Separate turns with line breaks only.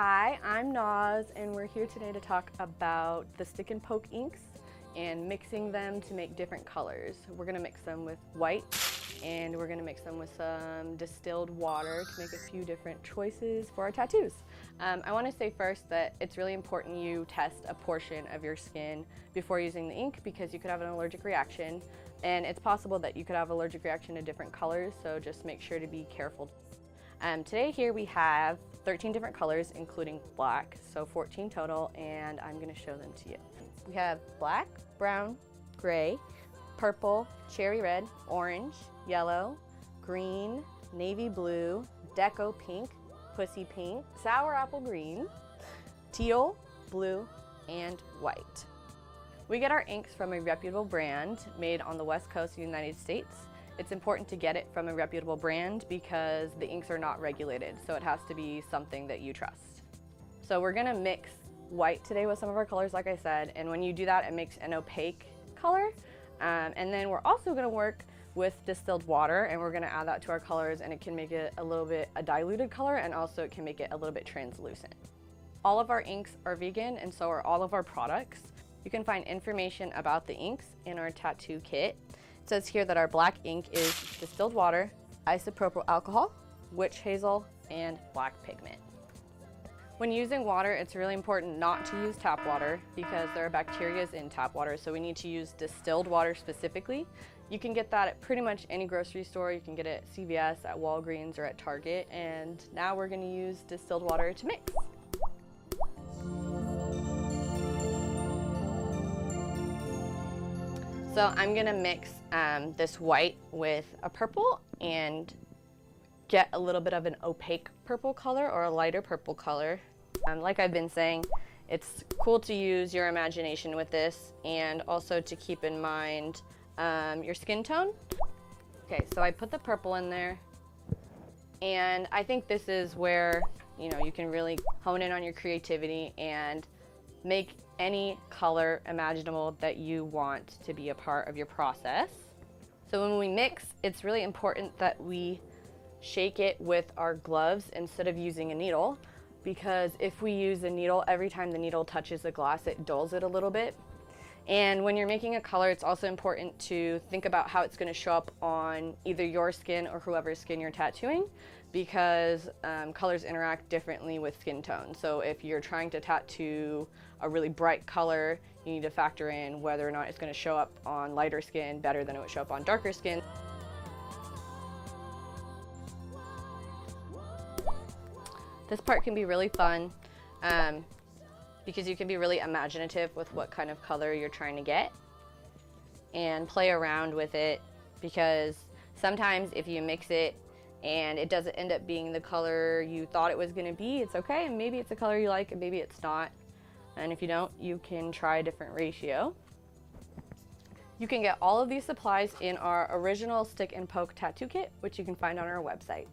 Hi, I'm Naz, and we're here today to talk about the stick and poke inks and mixing them to make different colors. We're going to mix them with white, and we're going to mix them with some distilled water to make a few different choices for our tattoos. I want to say first that it's really important you test a portion of your skin before using the ink, because you could have an allergic reaction, and it's possible that you could have allergic reaction to different colors, so just make sure to be careful. Today here we have 13 different colors, including black, so 14 total, and I'm going to show them to you. We have black, brown, gray, purple, cherry red, orange, yellow, green, navy blue, deco pink, pussy pink, sour apple green, teal, blue, and white. We get our inks from a reputable brand made on the west coast of the United States. It's important to get it from a reputable brand because the inks are not regulated, so it has to be something that you trust. So we're gonna mix white today with some of our colors, like I said, and when you do that, it makes an opaque color. And then we're also gonna work with distilled water, and we're gonna add that to our colors, and it can make it a little bit a diluted color, and also it can make it a little bit translucent. All of our inks are vegan, and so are all of our products. You can find information about the inks in our tattoo kit. It says here that our black ink is distilled water, isopropyl alcohol, witch hazel, and black pigment. When using water, it's really important not to use tap water because there are bacteria in tap water, so we need to use distilled water specifically. You can get that at pretty much any grocery store. You can get it at CVS, at Walgreens, or at Target. And now we're going to use distilled water to mix. So I'm gonna mix this white with a purple and get a little bit of an opaque purple color or a lighter purple color. Like I've been saying, it's cool to use your imagination with this, and also to keep in mind your skin tone. Okay, so I put the purple in there, and I think this is where you can really hone in on your creativity and make any color imaginable that you want to be a part of your process. So when we mix, it's really important that we shake it with our gloves instead of using a needle, because if we use a needle, every time the needle touches the glass, it dulls it a little bit. And when you're making a color, it's also important to think about how it's going to show up on either your skin or whoever's skin you're tattooing, because colors interact differently with skin tone. So if you're trying to tattoo a really bright color, you need to factor in whether or not it's going to show up on lighter skin better than it would show up on darker skin. This part can be really fun because you can be really imaginative with what kind of color you're trying to get and play around with it, because sometimes if you mix it and it doesn't end up being the color you thought it was going to be, it's okay, and maybe it's a color you like and maybe it's not. And if you don't, you can try a different ratio. You can get all of these supplies in our original stick and poke tattoo kit, which you can find on our website.